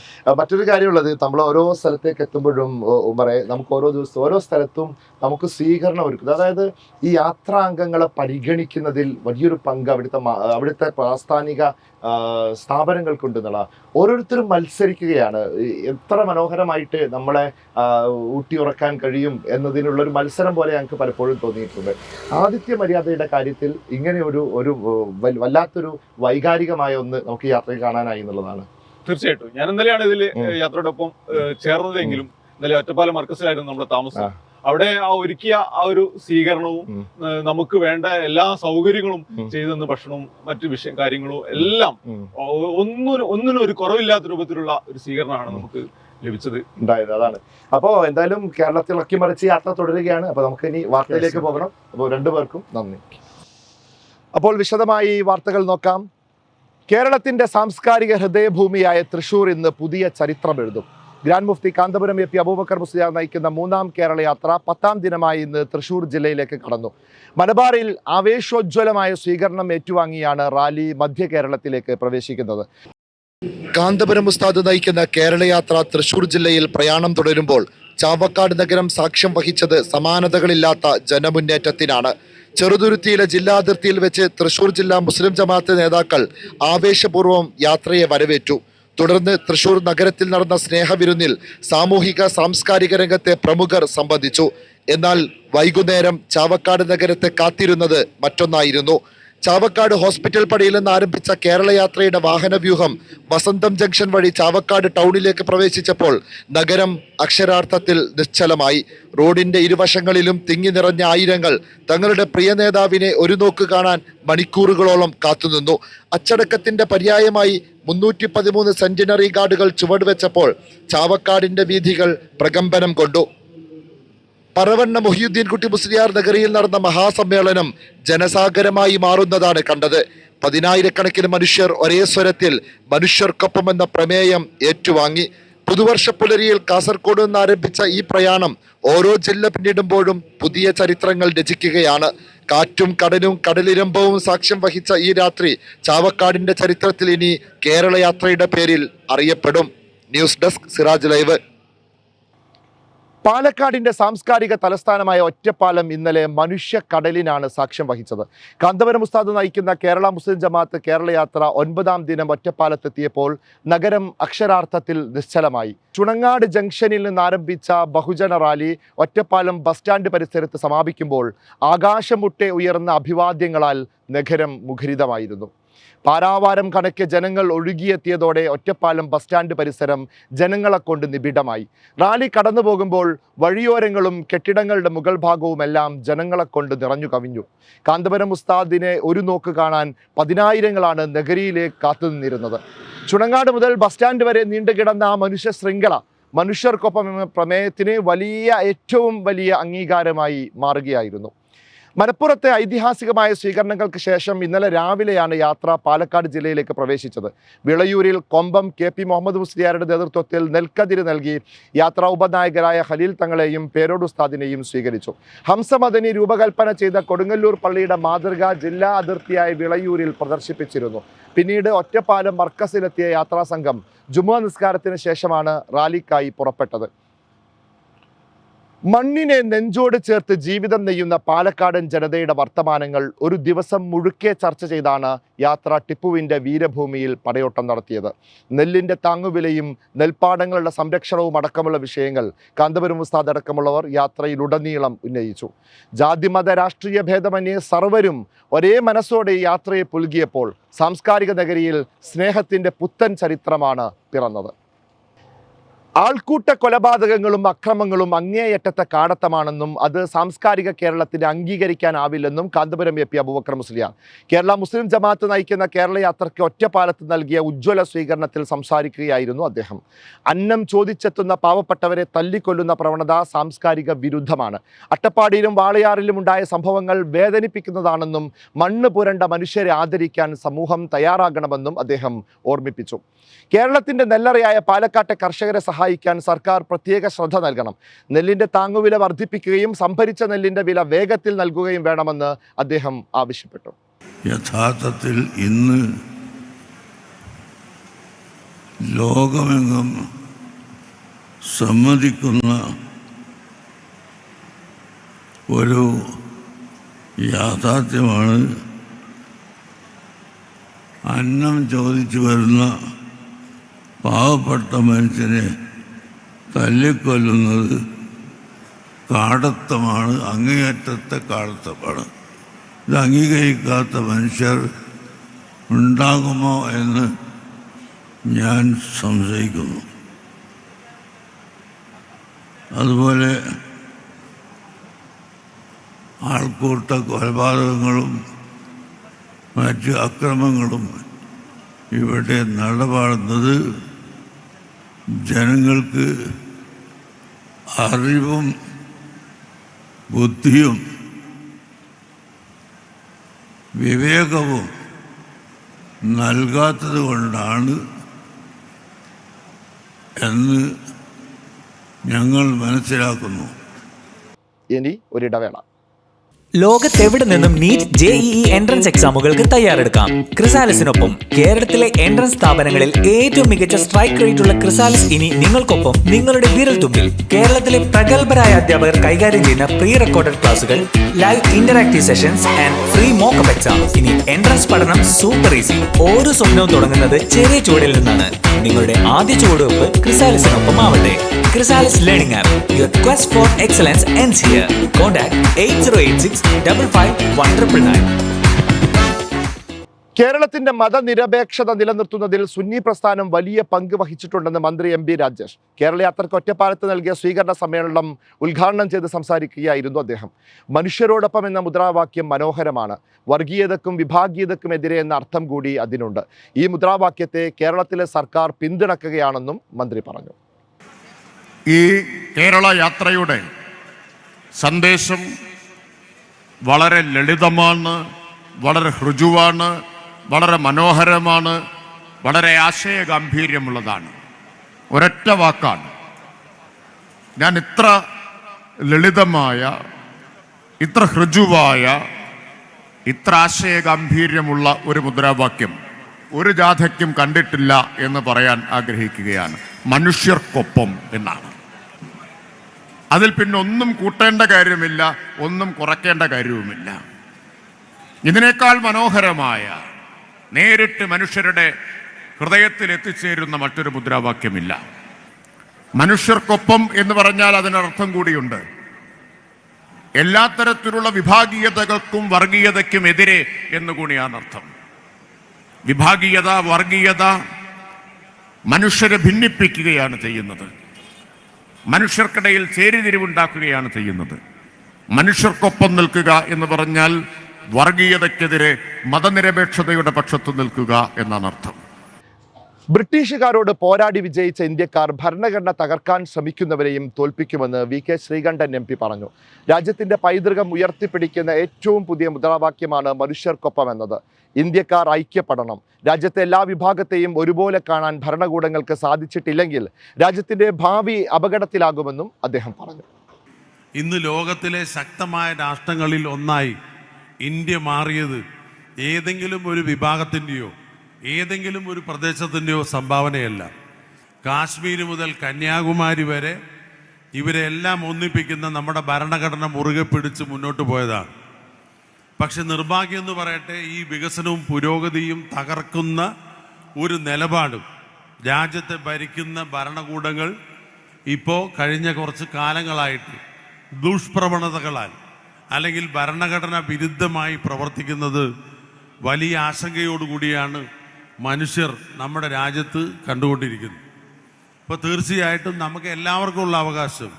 മറ്റൊരു കാര്യമുള്ളത്, നമ്മൾ ഓരോ സ്ഥലത്തേക്ക് എത്തുമ്പോഴും നമുക്ക് ഓരോ ദിവസവും ഓരോ സ്ഥലത്തും നമുക്ക് സ്വീകരണം ഒരുക്കുന്നത്. അതായത് ഈ യാത്രാംഗങ്ങളെ പരിഗണിക്കുന്നതിൽ വലിയൊരു പങ്ക് അവിടുത്തെ പ്രാസ്ഥാനിക സ്ഥാപനങ്ങൾക്കുണ്ടെന്നുള്ള. ഓരോരുത്തരും മത്സരിക്കുകയാണ് എത്ര മനോഹരമായിട്ട് നമ്മളെ ഊട്ടിയുറക്കാൻ കഴിയും എന്നതിനുള്ളൊരു മത്സരം പോലെ ഞങ്ങൾക്ക് പലപ്പോഴും തോന്നിയിട്ടുണ്ട്. ആതിഥ്യ മര്യാദയുടെ കാര്യത്തിൽ ഇങ്ങനെ ഒരു വല്ലാത്തൊരു വൈകാരികമായ ഒന്ന് നമുക്ക് യാത്രയിൽ കാണാനായി എന്നുള്ളതാണ്. തീർച്ചയായിട്ടും ഞാൻ ഇന്നലെയാണ് ഇതിൽ യാത്രയോടൊപ്പം ചേർന്നതെങ്കിലും ഇന്നലെ ഒറ്റപ്പാലം മർക്കസിലായിരുന്നു നമ്മുടെ താമസം. അവിടെ ഒരുക്കിയ ആ ഒരു സ്വീകരണവും നമുക്ക് വേണ്ട എല്ലാ സൗകര്യങ്ങളും ചെയ്തെന്ന് ഭക്ഷണവും മറ്റു കാര്യങ്ങളും എല്ലാം ഒന്നിനും ഒരു കുറവില്ലാത്ത രൂപത്തിലുള്ള ഒരു സ്വീകരണമാണ് നമുക്ക് ലഭിച്ചത് ഉണ്ടായത്. അതാണ്. അപ്പോ എന്തായാലും കേരളത്തിൽ ഇളക്കി മറിച്ച് യാത്ര തുടരുകയാണ്. അപ്പൊ നമുക്ക് ഇനി വാർത്തയിലേക്ക് പോകണം. അപ്പോൾ രണ്ടുപേർക്കും നന്ദി. അപ്പോൾ വിശദമായി വാർത്തകൾ നോക്കാം. കേരളത്തിന്റെ സാംസ്കാരിക ഹൃദയഭൂമിയായ തൃശ്ശൂർ ഇന്ന് പുതിയ ചരിത്രം എഴുതും. ഗ്രാൻഡ് മുഫ്തി കാന്തപുരം എ പി അബൂബക്കർ മുസ്ലിയാർ നയിക്കുന്ന 3ാം കേരള യാത്ര 10ാം ദിനമായി ഇന്ന് തൃശ്ശൂർ ജില്ലയിലേക്ക് കടന്നു. മലബാറിൽ ആവേശോജ്വലമായ സ്വീകരണം ഏറ്റുവാങ്ങിയാണ് റാലി മധ്യ കേരളത്തിലേക്ക് പ്രവേശിക്കുന്നത്. കാന്തപുരം ഉസ്താദ് നയിക്കുന്ന കേരള യാത്ര തൃശ്ശൂർ ജില്ലയിൽ പ്രയാണം തുടരുമ്പോൾ ചാവക്കാട് നഗരം സാക്ഷ്യം വഹിച്ചത് സമാനതകളില്ലാത്ത ജനമുന്നേറ്റത്തിനാണ്. ചെറുതുരുത്തിയിലെ ജില്ലാതിർത്തിയിൽ വെച്ച് തൃശ്ശൂർ ജില്ലാ മുസ്ലിം ജമാഅത്ത് നേതാക്കൾ ആവേശപൂർവ്വം യാത്രയെ വരവേറ്റു. തുടർന്ന് തൃശ്ശൂർ നഗരത്തിൽ നടന്ന സ്നേഹവിരുന്നിൽ സാമൂഹിക സാംസ്കാരിക രംഗത്തെ പ്രമുഖർ സംബന്ധിച്ചു. എന്നാൽ വൈകുന്നേരം ചാവക്കാട് നഗരത്തെ കാത്തിരുന്നത് മറ്റൊന്നായിരുന്നു. ചാവക്കാട് ഹോസ്പിറ്റൽ പടിയിൽ നിന്ന് ആരംഭിച്ച കേരള യാത്രയുടെ വാഹനവ്യൂഹം വസന്തം ജംഗ്ഷൻ വഴി ചാവക്കാട് ടൗണിലേക്ക് പ്രവേശിച്ചപ്പോൾ നഗരം അക്ഷരാർത്ഥത്തിൽ നിശ്ചലമായി. റോഡിന്റെ ഇരുവശങ്ങളിലും തിങ്ങി നിറഞ്ഞ ആയിരങ്ങൾ തങ്ങളുടെ പ്രിയ നേതാവിനെ ഒരു നോക്ക് കാണാൻ മണിക്കൂറുകളോളം കാത്തുനിന്നു. അച്ചടക്കത്തിന്റെ പര്യായമായി 313 സെന്റിനറി ഗാർഡുകൾ ചുവടുവെച്ചപ്പോൾ ചാവക്കാടിന്റെ വീഥികൾ പ്രകമ്പനം കൊണ്ടു. പറവണ്ണ മൊഹിയുദ്ദീൻ കുട്ടി മുസ്ലിയാർ നഗരിയിൽ നടന്ന മഹാസമ്മേളനം ജനസാഗരമായി മാറുന്നതാണ് കണ്ടത്. 10,000-കണക്കിന് മനുഷ്യർ ഒരേ സ്വരത്തിൽ മനുഷ്യർക്കൊപ്പം എന്ന പ്രമേയം ഏറ്റുവാങ്ങി. പുതുവർഷ പുലരിയിൽ കാസർഗോഡ് നിന്ന് ആരംഭിച്ച ഈ പ്രയാണം ഓരോ ജില്ല പിന്നിടുമ്പോഴും പുതിയ ചരിത്രങ്ങൾ രചിക്കുകയാണ്. കാറ്റും കടലും കടലിരമ്പവും സാക്ഷ്യം വഹിച്ച ഈ രാത്രി ചാവക്കാടിന്റെ ചരിത്രത്തിൽ ഇനി കേരള യാത്രയുടെ പേരിൽ അറിയപ്പെടും. News desk Siraj live. പാലക്കാടിന്റെ സാംസ്കാരിക തലസ്ഥാനമായ ഒറ്റപ്പാലം ഇന്നലെ മനുഷ്യക്കടലിനാണ് സാക്ഷ്യം വഹിച്ചത്. കാന്തപുരം ഉസ്താദ് നയിക്കുന്ന കേരള മുസ്ലിം ജമാഅത്ത് കേരള യാത്ര 9ാം ദിനം ഒറ്റപ്പാലത്തെത്തിയപ്പോൾ നഗരം അക്ഷരാർത്ഥത്തിൽ നിശ്ചലമായി. ചുണങ്ങാട് ജംഗ്ഷനിൽ നിന്ന് ആരംഭിച്ച ബഹുജന റാലി ഒറ്റപ്പാലം ബസ് സ്റ്റാൻഡ് പരിസരത്ത് സമാപിക്കുമ്പോൾ ആകാശമുട്ടെ ഉയർന്ന അഭിവാദ്യങ്ങളാൽ നഗരം മുഖരിതമായിരുന്നു. പാരാവാരം കണക്കെ ജനങ്ങൾ ഒഴുകിയെത്തിയതോടെ ഒറ്റപ്പാലം ബസ് സ്റ്റാൻഡ് പരിസരം ജനങ്ങളെ കൊണ്ട് നിബിഡമായി. റാലി കടന്നു പോകുമ്പോൾ വഴിയോരങ്ങളും കെട്ടിടങ്ങളുടെ മുകൾ ഭാഗവുമെല്ലാം ജനങ്ങളെ കൊണ്ട് നിറഞ്ഞു കവിഞ്ഞു. കാന്തപുരം ഉസ്താദിനെ ഒരു നോക്ക് കാണാൻ 10,000-ങ്ങളാണ് നഗരിയിലേക്ക് കാത്തുനിന്നിരുന്നത്. ചുണങ്ങാട് മുതൽ ബസ് സ്റ്റാൻഡ് വരെ നീണ്ടുകിടന്ന ആ മനുഷ്യ ശൃംഖല മനുഷ്യർക്കൊപ്പം എന്ന പ്രമേയത്തിന് ഏറ്റവും വലിയ അംഗീകാരമായി മാറുകയായിരുന്നു. മലപ്പുറത്തെ ഐതിഹാസികമായ സ്വീകരണങ്ങൾക്ക് ശേഷം ഇന്നലെ രാവിലെയാണ് യാത്ര പാലക്കാട് ജില്ലയിലേക്ക് പ്രവേശിച്ചത്. വിളയൂരിൽ കൊമ്പം KP മുഹമ്മദ് മുസ്ലിയാരുടെ നേതൃത്വത്തിൽ നെൽക്കതിര് നൽകി യാത്രാ ഉപനായകരായ ഖലീൽ തങ്ങളെയും പേരോട് ഉസ്താദിനെയും സ്വീകരിച്ചു. ഹംസ മദനി രൂപകൽപ്പന ചെയ്ത കൊടുങ്ങല്ലൂർ പള്ളിയുടെ മാതൃക ജില്ലാ അതിർത്തിയായ വിളയൂരിൽ പ്രദർശിപ്പിച്ചിരുന്നു. പിന്നീട് ഒറ്റപ്പാലം മർക്കസിലെത്തിയ യാത്രാ സംഘം ജുമുഅ നിസ്കാരത്തിന് ശേഷമാണ് റാലിക്കായി പുറപ്പെട്ടത്. മണ്ണിനെ നെഞ്ചോട് ചേർത്ത് ജീവിതം നെയ്യുന്ന പാലക്കാടൻ ജനതയുടെ വർത്തമാനങ്ങൾ ഒരു ദിവസം മുഴുക്കെ ചർച്ച ചെയ്താണ് യാത്ര ടിപ്പുവിൻ്റെ വീരഭൂമിയിൽ പടയോട്ടം നടത്തിയത്. നെല്ലിൻ്റെ താങ്ങുവിലയും നെൽപ്പാടങ്ങളുടെ സംരക്ഷണവും അടക്കമുള്ള വിഷയങ്ങൾ കാന്തപുരം ഉസ്താദ് അടക്കമുള്ളവർ യാത്രയിലുടനീളം ഉന്നയിച്ചു. ജാതിമത രാഷ്ട്രീയ ഭേദമന്യേ സർവരും ഒരേ മനസ്സോടെ ഈ യാത്രയെ പുൽകിയപ്പോൾ സാംസ്കാരിക നഗരിയിൽ സ്നേഹത്തിൻ്റെ പുത്തൻ ചരിത്രമാണ് പിറന്നത്. ആൾക്കൂട്ട കൊലപാതകങ്ങളും അക്രമങ്ങളും അങ്ങേയറ്റത്തെ കാടത്തമാണെന്നും അത് സാംസ്കാരിക കേരളത്തിന് അംഗീകരിക്കാനാവില്ലെന്നും കാന്തപുരം AP അബൂബക്കർ മുസ്ലിയാർ കേരള മുസ്ലിം ജമാഅത്ത് നയിക്കുന്ന കേരള യാത്രയ്ക്ക് ഒറ്റപ്പാലത്ത് നൽകിയ ഉജ്ജ്വല സ്വീകരണത്തിൽ സംസാരിക്കുകയായിരുന്നു അദ്ദേഹം. അന്നം ചോദിച്ചെത്തുന്ന പാവപ്പെട്ടവരെ തല്ലിക്കൊല്ലുന്ന പ്രവണത സാംസ്കാരിക വിരുദ്ധമാണ്. അട്ടപ്പാടിയിലും വാളയാറിലും ഉണ്ടായ സംഭവങ്ങൾ വേദനിപ്പിക്കുന്നതാണെന്നും മണ്ണ് പുരണ്ട മനുഷ്യരെ ആദരിക്കാൻ സമൂഹം തയ്യാറാകണമെന്നും അദ്ദേഹം ഓർമ്മിപ്പിച്ചു. കേരളത്തിൻ്റെ നെല്ലറയായ പാലക്കാട്ടെ കർഷകരെ സഹായിക്കാൻ സർക്കാർ പ്രത്യേക ശ്രദ്ധ നൽകണം. നെല്ലിൻ്റെ താങ്ങുവില വർദ്ധിപ്പിക്കുകയും സംഭരിച്ച നെല്ലിൻ്റെ വില വേഗത്തിൽ നൽകുകയും വേണമെന്ന് അദ്ദേഹം ആവശ്യപ്പെട്ടു. യഥാർത്ഥത്തിൽ ഇന്ന് ലോകമെങ്ങും സമ്മതിക്കുന്ന ഒരു യാഥാർത്ഥ്യമാണ് അന്നം ചോദിച്ചു വരുന്ന പാവപ്പെട്ട മനുഷ്യനെ തല്ലിക്കൊല്ലുന്നത് കാടത്തമാണ്, അങ്ങേയറ്റത്തെ കാടത്തമാണ്. ഇത് അംഗീകരിക്കാത്ത മനുഷ്യർ ഉണ്ടാകുമോ എന്ന് ഞാൻ സംശയിക്കുന്നു. അതുപോലെ ആൾക്കൂട്ട കൊലപാതകങ്ങളും മറ്റ് അക്രമങ്ങളും ഇവിടെ നടപാടുന്നത് ജനങ്ങൾക്ക് അറിവും ബുദ്ധിയും വിവേകവും നൽകാത്തത് കൊണ്ടാണ് എന്ന് ഞങ്ങൾ മനസ്സിലാക്കുന്നു. ഇനി ഒരിടവേള. ലോകത്തെവിടെ നിന്നും നീറ്റ് JEE എൻട്രൻസ് എക്സാമുകൾക്ക് തയ്യാറെടുക്കാം. ക്രിസാലിസിനൊപ്പം കേരളത്തിലെ എൻട്രൻസ് സ്ഥാപനങ്ങളിൽ ഏറ്റവും മികച്ച സ്ട്രൈക്ക് റേറ്റ് ഉള്ള ക്രിസാലിസ് ഇനി നിങ്ങൾക്കൊപ്പം നിങ്ങളുടെ വിരൽത്തുമ്പിൽ. കേരളത്തിലെ പ്രഗത്ഭരായ അധ്യാപകർ കൈകാര്യം ചെയ്യുന്ന പ്രീ റെക്കോർഡഡ് ക്ലാസുകൾ, live interactive sessions and free mock-up exam. ഇനി എൻട്രൻസ് പഠനം സൂപ്പർ ഈസി. ഓരോ സ്വപ്നവും തുടങ്ങുന്നത് ചെറിയ ചുവടിൽ നിന്നാണ്. നിങ്ങളുടെ ആദ്യ ചുവടുവെപ്പ് ക്രിസാലിസിനൊപ്പം ആവട്ടെ. Chrysalis learning app. Your quest for excellence ends here. Contact 8086551999. കേരളത്തിന്റെ മതനിരപേക്ഷത നിലനിർത്തുന്നതിൽ സുന്നി പ്രസ്ഥാനം വലിയ പങ്ക് വഹിച്ചിട്ടുണ്ടെന്ന് മന്ത്രി MB രാജേഷ് കേരള യാത്രയ്ക്ക് ഒറ്റപ്പാലത്ത് നൽകിയ സ്വീകരണ സമ്മേളനം ഉദ്ഘാടനം ചെയ്ത് സംസാരിക്കുകയായിരുന്നു അദ്ദേഹം. മനുഷ്യരോടൊപ്പം എന്ന മുദ്രാവാക്യം മനോഹരമാണ്. വർഗീയതക്കും വിഭാഗീയതക്കും എതിരെ എന്ന അർത്ഥം കൂടി അതിനുണ്ട്. ഈ മുദ്രാവാക്യത്തെ കേരളത്തിലെ സർക്കാർ പിന്തുണക്കുകയാണെന്നും മന്ത്രി പറഞ്ഞു. ഈ കേരള യാത്രയുടെ സന്ദേശം വളരെ ലളിതമാണ്, വളരെ ഋജുവാണ്, വളരെ മനോഹരമാണ്, വളരെ ആശയഗാംഭീര്യമുള്ളതാണ്. ഒരൊറ്റ വാക്കാണ്. ഞാൻ ഇത്ര ലളിതമായ, ഇത്ര ഋജുവായ, ഇത്ര ആശയഗാംഭീര്യമുള്ള ഒരു മുദ്രാവാക്യം ഒരു ജാഥയ്ക്കും കണ്ടിട്ടില്ല എന്ന് പറയാൻ ആഗ്രഹിക്കുകയാണ്. മനുഷ്യർക്കൊപ്പം എന്നാണ്. അതിൽ പിന്നെ ഒന്നും കൂട്ടേണ്ട കാര്യമില്ല, ഒന്നും കുറയ്ക്കേണ്ട കാര്യവുമില്ല. ഇതിനേക്കാൾ മനോഹരമായ, നേരിട്ട് മനുഷ്യരുടെ ഹൃദയത്തിൽ എത്തിച്ചേരുന്ന മറ്റൊരു മുദ്രാവാക്യമില്ല. മനുഷ്യർക്കൊപ്പം എന്ന് പറഞ്ഞാൽ അതിനർത്ഥം കൂടിയുണ്ട്. എല്ലാ തരത്തിലുള്ള വിഭാഗീയതകൾക്കും വർഗീയതയ്ക്കും എതിരെ എന്നുകൂടിയാണ് അർത്ഥം. വിഭാഗീയത, വർഗീയത മനുഷ്യരെ ഭിന്നിപ്പിക്കുകയാണ് ചെയ്യുന്നത്. മനുഷ്യർക്കിടയിൽ ചേരിതിരിവുണ്ടാക്കുകയാണ് ചെയ്യുന്നത്. മനുഷ്യർക്കൊപ്പം നിൽക്കുക എന്ന് പറഞ്ഞാൽ വർഗീയതയ്ക്കെതിരെ മതനിരപേക്ഷതയുടെ പക്ഷത്ത് നിൽക്കുക എന്നാണ് അർത്ഥം. ബ്രിട്ടീഷുകാരോട് പോരാടി വിജയിച്ച ഇന്ത്യക്കാർ ഭരണഘടന തകർക്കാൻ ശ്രമിക്കുന്നവരെയും തോൽപ്പിക്കുമെന്ന് വി.കെ. ശ്രീകണ്ഠൻ എം.പി. പറഞ്ഞു. രാജ്യത്തിന്റെ പൈതൃകം ഉയർത്തിപ്പിടിക്കുന്ന ഏറ്റവും പുതിയ മുദ്രാവാക്യമാണ് മനുഷ്യർക്കൊപ്പം എന്നത്. ഇന്ത്യക്കാർ ഐക്യപ്പെടണം. രാജ്യത്തെ എല്ലാ വിഭാഗത്തെയും ഒരുപോലെ കാണാൻ ഭരണകൂടങ്ങൾക്ക് സാധിച്ചിട്ടില്ലെങ്കിൽ രാജ്യത്തിന്റെ ഭാവി അപകടത്തിലാകുമെന്നും അദ്ദേഹം പറഞ്ഞു. ഇന്ന് ലോകത്തിലെ ശക്തമായ രാഷ്ട്രങ്ങളിൽ ഒന്നായി ഇന്ത്യ മാറിയത് ഏതെങ്കിലും ഒരു വിഭാഗത്തിൻ്റെയോ ഏതെങ്കിലും ഒരു പ്രദേശത്തിൻ്റെയോ സംഭാവനയല്ല. കാശ്മീർ മുതൽ കന്യാകുമാരി വരെ ഇവരെല്ലാം ഒന്നിപ്പിക്കുന്ന നമ്മുടെ ഭരണഘടന മുറുകെ പിടിച്ച് മുന്നോട്ട് പോയതാണ്. പക്ഷെ നിർഭാഗ്യം എന്ന് പറയട്ടെ, ഈ വികസനവും പുരോഗതിയും തകർക്കുന്ന ഒരു നിലപാടും രാജ്യത്തെ ഭരിക്കുന്ന ഭരണകൂടങ്ങൾ ഇപ്പോൾ കഴിഞ്ഞ കുറച്ച് കാലങ്ങളായിട്ട് ദുഷ്പ്രവണതകളാൽ അല്ലെങ്കിൽ ഭരണഘടന വിരുദ്ധമായി പ്രവർത്തിക്കുന്നത് വലിയ ആശങ്കയോടുകൂടിയാണ് മനുഷ്യർ നമ്മുടെ രാജ്യത്ത് കണ്ടുകൊണ്ടിരിക്കുന്നത്. അപ്പോൾ തീർച്ചയായിട്ടും നമുക്ക് എല്ലാവർക്കും ഉള്ള അവകാശം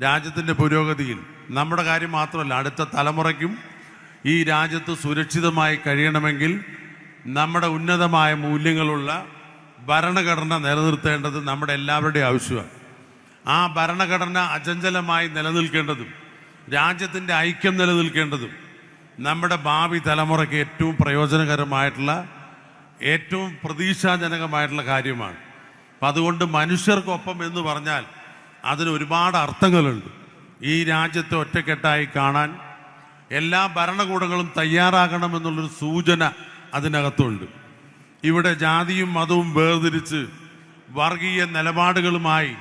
രാജ്യത്തിൻ്റെ പുരോഗതിയിൽ നമ്മുടെ കാര്യം മാത്രമല്ല, അടുത്ത തലമുറയ്ക്കും ഈ രാജ്യത്ത് സുരക്ഷിതമായി കഴിയണമെങ്കിൽ നമ്മുടെ ഉന്നതമായ മൂല്യങ്ങളുള്ള ഭരണഘടന നിലനിർത്തേണ്ടത് നമ്മുടെ എല്ലാവരുടെയും ആവശ്യമാണ്. ആ ഭരണഘടന അചഞ്ചലമായി നിലനിൽക്കേണ്ടതും രാജ്യത്തിൻ്റെ ഐക്യം നിലനിൽക്കേണ്ടതും നമ്മുടെ ഭാവി തലമുറയ്ക്ക് ഏറ്റവും പ്രയോജനകരമായിട്ടുള്ള ഏറ്റവും പ്രതീക്ഷാജനകമായിട്ടുള്ള കാര്യമാണ്. അപ്പം അതുകൊണ്ട് മനുഷ്യർക്കൊപ്പം എന്ന് പറഞ്ഞാൽ അതിന് ഒരുപാട് അർത്ഥങ്ങളുണ്ട്. ഈ രാജ്യത്തെ ഒറ്റക്കെട്ടായി കാണാൻ എല്ലാ ഭരണകൂടങ്ങളും തയ്യാറാകണമെന്നുള്ളൊരു സൂചന അതിനകത്തുണ്ട്. ഇവിടെ ജാതിയും മതവും വേർതിരിച്ച് വർഗീയ നിലപാടുകളുമായി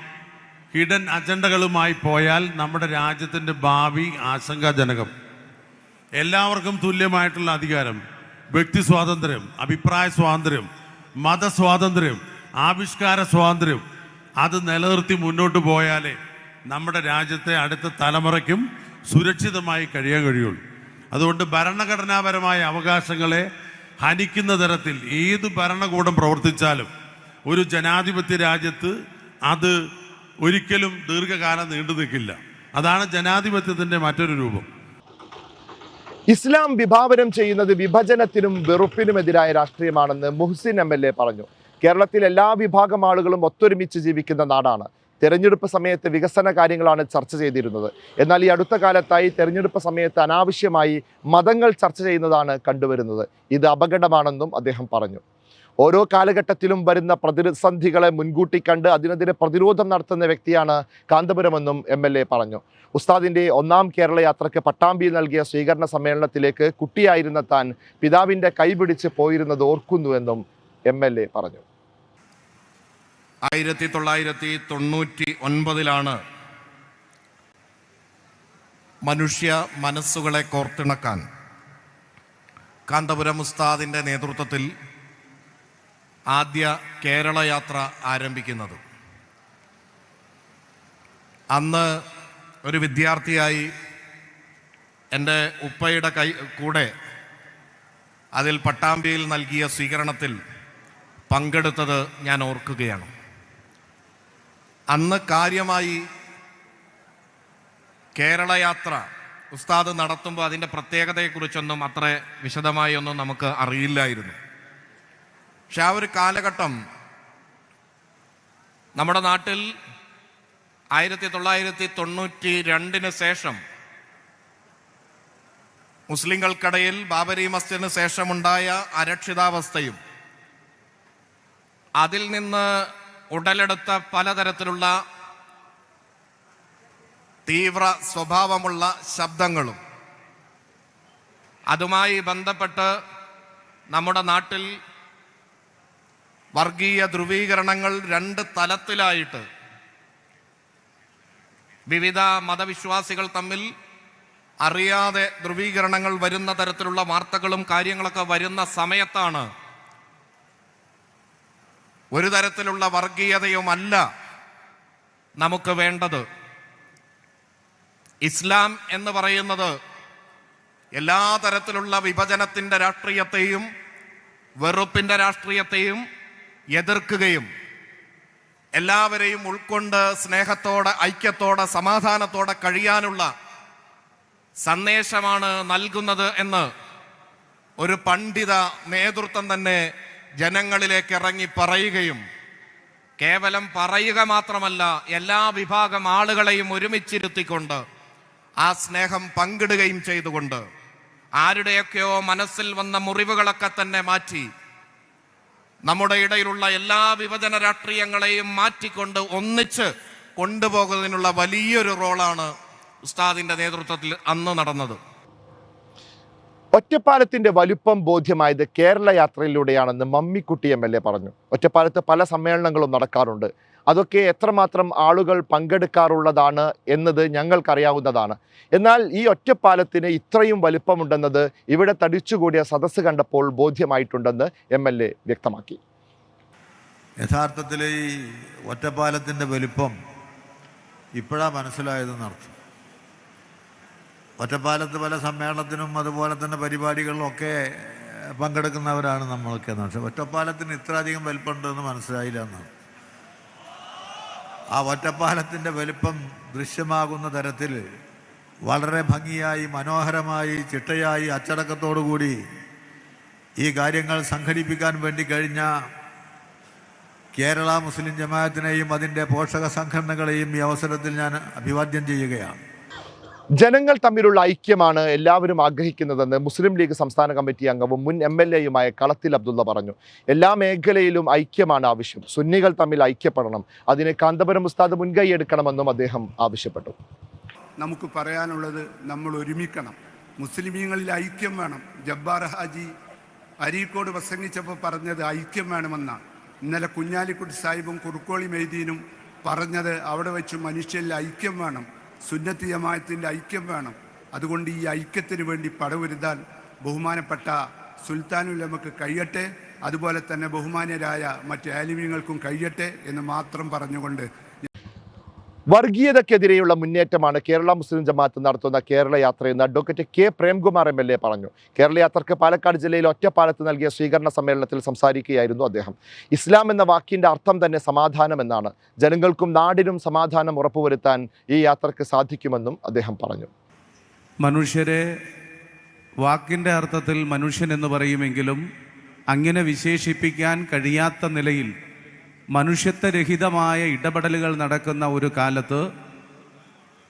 ഹിഡൻ അജണ്ടകളുമായി പോയാൽ നമ്മുടെ രാജ്യത്തിൻ്റെ ഭാവി ആശങ്കാജനകം. എല്ലാവർക്കും തുല്യമായിട്ടുള്ള അധികാരം, വ്യക്തി സ്വാതന്ത്ര്യം, അഭിപ്രായ സ്വാതന്ത്ര്യം, മതസ്വാതന്ത്ര്യം, ആവിഷ്കാര സ്വാതന്ത്ര്യം അത് നിലനിർത്തി മുന്നോട്ട് പോയാലേ നമ്മുടെ രാജ്യത്തെ അടുത്ത തലമുറയ്ക്കും സുരക്ഷിതമായി കഴിയാൻ കഴിയുള്ളൂ. അതുകൊണ്ട് ഭരണഘടനാപരമായ അവകാശങ്ങളെ ഹനിക്കുന്ന തരത്തിൽ ഏത് ഭരണകൂടം പ്രവർത്തിച്ചാലും ഒരു ജനാധിപത്യ രാജ്യത്ത് അത് ഒരിക്കലും ദീർഘകാലം നീണ്ടു നിൽക്കില്ല. അതാണ് ജനാധിപത്യത്തിൻ്റെ മറ്റൊരു രൂപം. ഇസ്ലാം വിഭാവനം ചെയ്യുന്നത് വിഭജനത്തിനും വെറുപ്പിനുമെതിരായ രാഷ്ട്രീയമാണെന്ന് മുഹ്സിൻ എം.എൽ.എ. പറഞ്ഞു. കേരളത്തിൽ എല്ലാ വിഭാഗം ആളുകളും ഒത്തൊരുമിച്ച് ജീവിക്കുന്ന നാടാണ്. തെരഞ്ഞെടുപ്പ് സമയത്ത് വികസന കാര്യങ്ങളാണ് ചർച്ച ചെയ്തിരുന്നത്. എന്നാൽ ഈ അടുത്ത കാലത്തായി തെരഞ്ഞെടുപ്പ് സമയത്ത് അനാവശ്യമായി മതങ്ങൾ ചർച്ച ചെയ്യുന്നതാണ് കണ്ടുവരുന്നത്. ഇത് അപകടമാണെന്നും അദ്ദേഹം പറഞ്ഞു. ഓരോ കാലഘട്ടത്തിലും വരുന്ന പ്രതിസന്ധികളെ മുൻകൂട്ടി കണ്ട് അതിനെതിരെ പ്രതിരോധം നടത്തുന്ന വ്യക്തിയാണ് കാന്തപുരമെന്നും എം.എൽ.എ. പറഞ്ഞു. ഉസ്താദിന്റെ 1ാം കേരള യാത്രയ്ക്ക് പട്ടാമ്പിയിൽ നൽകിയ സ്വീകരണ സമ്മേളനത്തിലേക്ക് കുട്ടിയായിരുന്ന താൻ പിതാവിന്റെ കൈപിടിച്ച് പോയിരുന്നത് ഓർക്കുന്നുവെന്നും എം.എൽ.എ. പറഞ്ഞു. 1999 മനുഷ്യ മനസ്സുകളെ കോർത്തിണക്കാൻ കാന്തപുരം ഉസ്താദിൻ്റെ നേതൃത്വത്തിൽ ആദ്യ കേരള യാത്ര ആരംഭിക്കുന്നത്. അന്ന് ഒരു വിദ്യാർത്ഥിയായി എൻ്റെ ഉപ്പയുടെ കൂടെ അതിൽ പട്ടാമ്പിയിൽ നൽകിയ സ്വീകരണത്തിൽ പങ്കെടുത്തത് ഞാൻ ഓർക്കുകയാണ്. അന്ന് കാര്യമായി കേരള യാത്ര ഉസ്താദ് നടത്തുമ്പോൾ അതിൻ്റെ പ്രത്യേകതയെക്കുറിച്ചൊന്നും അത്ര വിശദമായി ഒന്നും നമുക്ക് അറിയില്ലായിരുന്നു. പക്ഷെ ആ ഒരു കാലഘട്ടം നമ്മുടെ നാട്ടിൽ 1992 ശേഷം മുസ്ലിങ്ങൾക്കിടയിൽ ബാബരി മസ്ജിദിന് ശേഷമുണ്ടായ അരക്ഷിതാവസ്ഥയും അതിൽ നിന്ന് ഉടലെടുത്ത പലതരത്തിലുള്ള തീവ്ര സ്വഭാവമുള്ള ശബ്ദങ്ങളും അതുമായി ബന്ധപ്പെട്ട് നമ്മുടെ നാട്ടിൽ വർഗീയ ധ്രുവീകരണങ്ങൾ 2 തലത്തിലായിട്ട് വിവിധ മതവിശ്വാസികൾ തമ്മിൽ അറിയാതെ ധ്രുവീകരണങ്ങൾ വരുന്ന തരത്തിലുള്ള വാർത്തകളും കാര്യങ്ങളൊക്കെ വരുന്ന സമയത്താണ് ഒരു തരത്തിലുള്ള വർഗീയതയുമല്ല നമുക്ക് വേണ്ടത്. ഇസ്ലാം എന്ന് പറയുന്നത് എല്ലാ തരത്തിലുള്ള വിഭജനത്തിൻ്റെ രാഷ്ട്രീയത്തെയും വെറുപ്പിൻ്റെ രാഷ്ട്രീയത്തെയും എതിർക്കുകയും എല്ലാവരെയും ഉൾക്കൊണ്ട് സ്നേഹത്തോടെ, ഐക്യത്തോടെ, സമാധാനത്തോടെ കഴിയാനുള്ള സന്ദേശമാണ് നൽകുന്നത് എന്ന് ഒരു പണ്ഡിത നേതൃത്വം തന്നെ ജനങ്ങളിലേക്ക് ഇറങ്ങി പറയുകയും കേവലം പറയുക മാത്രമല്ല, എല്ലാ വിഭാഗം ആളുകളെയും ഒരുമിച്ചിരുത്തിക്കൊണ്ട് ആ സ്നേഹം പങ്കിടുകയും ചെയ്തുകൊണ്ട് ആരുടെയൊക്കെയോ മനസ്സിൽ വന്ന മുറിവുകളൊക്കെ തന്നെ മാറ്റി നമ്മുടെ ഇടയിലുള്ള എല്ലാ വിഭജന രാഷ്ട്രീയങ്ങളെയും മാറ്റിക്കൊണ്ട് ഒന്നിച്ച് കൊണ്ടുപോകുന്നതിനുള്ള വലിയൊരു റോളാണ് ഉസ്താദിന്റെ നേതൃത്വത്തിൽ അന്ന് നടന്നത്. ഒറ്റപ്പാലത്തിന്റെ വലുപ്പം ബോധ്യമായത് കേരള യാത്രയിലൂടെയാണെന്ന് മമ്മിക്കുട്ടി MLA പറഞ്ഞു. ഒറ്റപ്പാലത്ത് പല സമ്മേളനങ്ങളും നടക്കാറുണ്ട്. അതൊക്കെ എത്രമാത്രം ആളുകൾ പങ്കെടുക്കാറുള്ളതാണ് എന്നത് ഞങ്ങൾക്കറിയാവുന്നതാണ്. എന്നാൽ ഈ ഒറ്റപ്പാലത്തിന് ഇത്രയും വലുപ്പമുണ്ടെന്നത് ഇവിടെ തടിച്ചുകൂടിയ സദസ്സ് കണ്ടപ്പോൾ ബോധ്യമായിട്ടുണ്ടെന്ന് MLA വ്യക്തമാക്കി. യഥാർത്ഥത്തിൽ ഈ ഒറ്റപ്പാലത്തിൻ്റെ വലുപ്പം ഇപ്പോഴാണ് മനസ്സിലായതെന്നർത്ഥം. ഒറ്റപ്പാലത്ത് പല സമ്മേളനത്തിനും അതുപോലെ തന്നെ പരിപാടികളിലും ഒക്കെ പങ്കെടുക്കുന്നവരാണ് നമ്മളൊക്കെ. പക്ഷെ ഒറ്റപ്പാലത്തിന് ഇത്ര അധികം വലിപ്പമുണ്ടെന്ന് മനസ്സിലായില്ല എന്നാണ്. ആ ഒറ്റപ്പാലത്തിൻ്റെ വലിപ്പം ദൃശ്യമാകുന്ന തരത്തിൽ വളരെ ഭംഗിയായി, മനോഹരമായി, ചിട്ടയായി, അച്ചടക്കത്തോടുകൂടി ഈ കാര്യങ്ങൾ സംഘടിപ്പിക്കാൻ വേണ്ടി കഴിഞ്ഞ കേരള മുസ്ലിം ജമാഅത്തിനെയും അതിൻ്റെ പോഷക സംഘടനകളെയും ഈ അവസരത്തിൽ ഞാൻ അഭിവാദ്യം ചെയ്യുകയാണ്. ജനങ്ങൾ തമ്മിലുള്ള ഐക്യമാണ് എല്ലാവരും ആഗ്രഹിക്കുന്നതെന്ന് മുസ്ലിം ലീഗ് സംസ്ഥാന കമ്മിറ്റി അംഗവും മുൻ MLA-യുമായ കളത്തിൽ അബ്ദുള്ള പറഞ്ഞു. എല്ലാ മേഖലയിലും ഐക്യമാണ് ആവശ്യം. സുന്നികൾ തമ്മിൽ ഐക്യപ്പെടണം. അതിന് കാന്തപുരം ഉസ്താദ് മുൻകൈയെടുക്കണമെന്നും അദ്ദേഹം ആവശ്യപ്പെട്ടു. നമുക്ക് പറയാനുള്ളത്, നമ്മൾ ഒരുമിക്കണം. മുസ്ലിമീങ്ങളിൽ ഐക്യം വേണം. ജബ്ബാർ ഹാജി അരീക്കോട് പ്രസംഗിച്ചപ്പോൾ പറഞ്ഞത് ഐക്യം വേണമെന്നാണ്. ഇന്നലെ കുഞ്ഞാലിക്കുട്ടി സാഹിബും കുറുക്കോളി മെയ്തീനും പറഞ്ഞത് അവിടെ വെച്ച് മനുഷ്യരിൽ ഐക്യം വേണം, സുന്നത്ത് ജമാഅത്തിൻ്റെ ഐക്യം വേണം. അതുകൊണ്ട് ഈ ഐക്യത്തിന് വേണ്ടി പടവരുതാൻ ബഹുമാനപ്പെട്ട സുൽത്താനുലമക്ക് കഴിയട്ടെ, അതുപോലെ തന്നെ ബഹുമാന്യരായ മറ്റ് ആലിമീങ്ങൾക്കും കഴിയട്ടെ എന്ന് മാത്രം പറഞ്ഞുകൊണ്ട് വർഗീയതയ്ക്കെതിരെയുള്ള മുന്നേറ്റമാണ് കേരള മുസ്ലിം ജമാഅത്ത് നടത്തുന്ന കേരള യാത്രയെന്ന് അഡ്വക്കേറ്റ് കെ പ്രേംകുമാർ MLA പറഞ്ഞു. കേരള യാത്രക്ക് പാലക്കാട് ജില്ലയിൽ ഒറ്റപ്പാലത്ത് നൽകിയ സ്വീകരണ സമ്മേളനത്തിൽ സംസാരിക്കുകയായിരുന്നു അദ്ദേഹം. ഇസ്ലാം എന്ന വാക്കിൻ്റെ അർത്ഥം തന്നെ സമാധാനം എന്നാണ്. ജനങ്ങൾക്കും നാടിനും സമാധാനം ഉറപ്പുവരുത്താൻ ഈ യാത്രക്ക് സാധിക്കുമെന്നും അദ്ദേഹം പറഞ്ഞു. മനുഷ്യരെ വാക്കിൻ്റെ അർത്ഥത്തിൽ മനുഷ്യൻ എന്ന് പറയുമെങ്കിലും അങ്ങനെ വിശേഷിപ്പിക്കാൻ കഴിയാത്ത നിലയിൽ മനുഷ്യത്വരഹിതമായ ഇടപെടലുകൾ നടക്കുന്ന ഒരു കാലത്ത്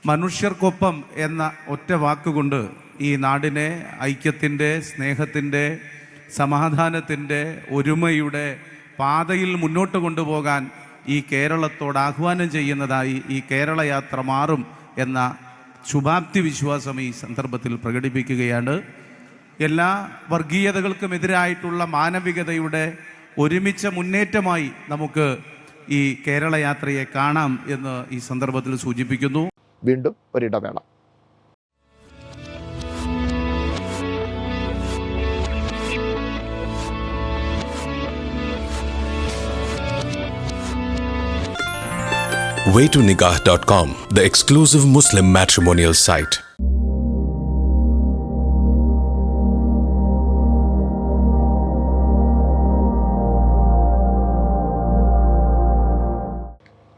മനുഷ്യർക്കൊപ്പം എന്ന ഒറ്റ വാക്കുകൊണ്ട് ഈ നാടിനെ ഐക്യത്തിൻ്റെ, സ്നേഹത്തിൻ്റെ, സമാധാനത്തിൻ്റെ, ഒരുമയുടെ പാതയിൽ മുന്നോട്ട് കൊണ്ടുപോകാൻ ഈ കേരളത്തോട് ആഹ്വാനം ചെയ്യുന്നതായി ഈ കേരള യാത്ര മാറും എന്ന ശുഭാപ്തി വിശ്വാസം ഈ സന്ദർഭത്തിൽ പ്രകടിപ്പിക്കുകയാണ്. എല്ലാ വർഗീയതകൾക്കുമെതിരായിട്ടുള്ള മാനവികതയുടെ ഒരുമിച്ച മുന്നേറ്റമായി നമുക്ക് ഈ കേരള യാത്രയെ കാണാം എന്ന് ഈ സന്ദർഭത്തിൽ സൂചിപ്പിക്കുന്നു. വീണ്ടും ഒരിടവേള. waytonikah.com, the exclusive Muslim matrimonial site.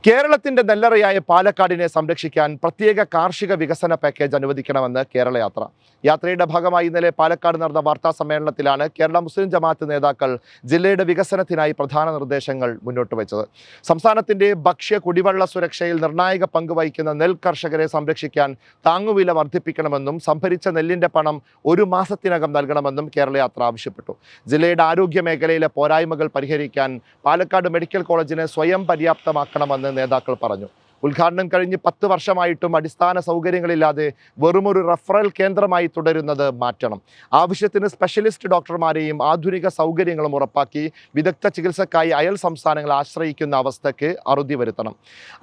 കേരളത്തിന്റെ നെല്ലറയായ പാലക്കാടിനെ സംരക്ഷിക്കാൻ പ്രത്യേക കാർഷിക വികസന പാക്കേജ് അനുവദിക്കണമെന്ന് കേരള യാത്ര. യാത്രയുടെ ഭാഗമായി ഇന്നലെ പാലക്കാട് നടന്ന വാർത്താ സമ്മേളനത്തിലാണ് കേരള മുസ്ലിം ജമാഅത്ത് നേതാക്കൾ ജില്ലയുടെ വികസനത്തിനായി പ്രധാന നിർദ്ദേശങ്ങൾ മുന്നോട്ട് വെച്ചത്. സംസ്ഥാനത്തിന്റെ ഭക്ഷ്യ കുടിവെള്ള സുരക്ഷയിൽ നിർണായക പങ്ക് വഹിക്കുന്ന നെൽ കർഷകരെ സംരക്ഷിക്കാൻ താങ്ങുവില വർദ്ധിപ്പിക്കണമെന്നും സംഭരിച്ച നെല്ലിന്റെ പണം 1 മാസത്തിനകം നൽകണമെന്നും കേരള യാത്ര ആവശ്യപ്പെട്ടു. ജില്ലയുടെ ആരോഗ്യ മേഖലയിലെ പോരായ്മകൾ പരിഹരിക്കാൻ പാലക്കാട് മെഡിക്കൽ കോളേജിനെ സ്വയം പര്യാപ്തമാക്കണമെന്ന് നേതാക്കൾ പറഞ്ഞു. ഉദ്ഘാടനം കഴിഞ്ഞ് 10 വർഷമായിട്ടും അടിസ്ഥാന സൗകര്യങ്ങളില്ലാതെ വെറുമൊരു റഫറൽ കേന്ദ്രമായി തുടരുന്നത് മാറ്റണം. ആവശ്യത്തിന് സ്പെഷ്യലിസ്റ്റ് ഡോക്ടർമാരെയും ആധുനിക സൗകര്യങ്ങളും ഉറപ്പാക്കി വിദഗ്ധ ചികിത്സക്കായി അയൽ സംസ്ഥാനങ്ങളെ ആശ്രയിക്കുന്ന അവസ്ഥയ്ക്ക് അറുതി വരുത്തണം.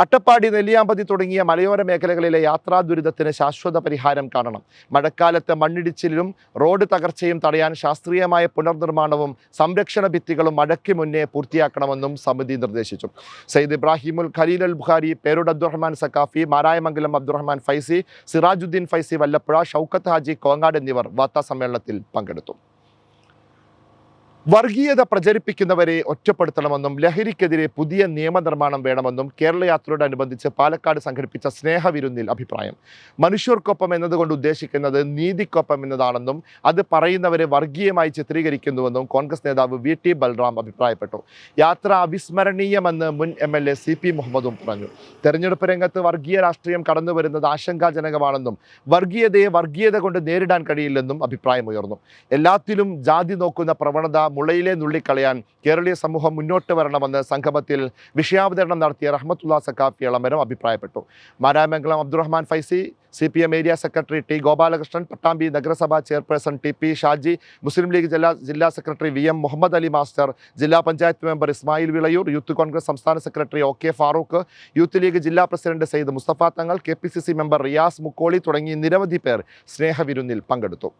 അട്ടപ്പാടി, നെല്ലിയാമ്പതി തുടങ്ങിയ മലയോര മേഖലകളിലെ യാത്രാ ദുരിതത്തിന് ശാശ്വത പരിഹാരം കാണണം. മഴക്കാലത്ത് മണ്ണിടിച്ചിലും റോഡ് തകർച്ചയും തടയാൻ ശാസ്ത്രീയമായ പുനർനിർമ്മാണവും സംരക്ഷണ ഭിത്തികളും മഴയ്ക്ക് മുന്നേ പൂർത്തിയാക്കണമെന്നും സമിതി നിർദ്ദേശിച്ചു. സയ്യിദ് ഇബ്രാഹിമുൽ ഖലീൽ അൽ ബുഖാരി, പേരോട് അബ്ദുറഹ്മാൻ സക്കാഫി, മാരായമംഗലം അബ്ദുറഹ്മാൻ ഫൈസി, സിറാജുദ്ദീൻ ഫൈസി വല്ലപ്പുഴ, ഷൗക്കത്ത് ഹാജി കോങ്ങാട് എന്നിവർ വാർത്താ സമ്മേളനത്തിൽ പങ്കെടുത്തു. വർഗീയത പ്രചരിപ്പിക്കുന്നവരെ ഒറ്റപ്പെടുത്തണമെന്നും ലഹരിക്കെതിരെ പുതിയ നിയമനിർമ്മാണം വേണമെന്നും കേരള യാത്രയോടനുബന്ധിച്ച് പാലക്കാട് സംഘടിപ്പിച്ച സ്നേഹവിരുന്നിൽ അഭിപ്രായം. മനുഷ്യർക്കൊപ്പം എന്നതുകൊണ്ട് ഉദ്ദേശിക്കുന്നത് നീതിക്കൊപ്പം എന്നതാണെന്നും അത് പറയുന്നവരെ വർഗീയമായി ചിത്രീകരിക്കുന്നുവെന്നും കോൺഗ്രസ് നേതാവ് VT ബൽറാം അഭിപ്രായപ്പെട്ടു. യാത്ര അവിസ്മരണീയമെന്ന് മുൻ MLA CP മുഹമ്മദും പറഞ്ഞു. തെരഞ്ഞെടുപ്പ് രംഗത്ത് വർഗീയ രാഷ്ട്രീയം കടന്നുവരുന്നത് ആശങ്കാജനകമാണെന്നും വർഗീയതയെ വർഗീയത കൊണ്ട് നേരിടാൻ കഴിയില്ലെന്നും അഭിപ്രായമുയർന്നു. എല്ലാത്തിലും ജാതി നോക്കുന്ന പ്രവണത മുളയിലെ നുള്ളിക്കളയാൻ കേരളീയ സമൂഹം മുന്നോട്ട് വരണമെന്ന് സംഗമത്തിൽ വിഷയാവതരണം നടത്തിയ റഹ്മത്തുള്ള സഖാഫി എളമരം അഭിപ്രായപ്പെട്ടു. Maramangalam Abdurahman Faizi, CPM area secretary T Gopalakrishnan, Pattambi നഗരസഭാ chairperson TP Shaji, Muslim League ജില്ലാ secretary VM Muhammad Ali master, ജില്ലാ panchayat member Ismail Vilayur, youth Congress സംസ്ഥാന secretary OK Farooq, youth League ജില്ലാ president Sayyid Musthafa Thangal, KPCC member Riyas Mukkoli തുടങ്ങി നിരവധി പേർ സ്നേഹവിരുന്നിൽ പങ്കെടുത്തു.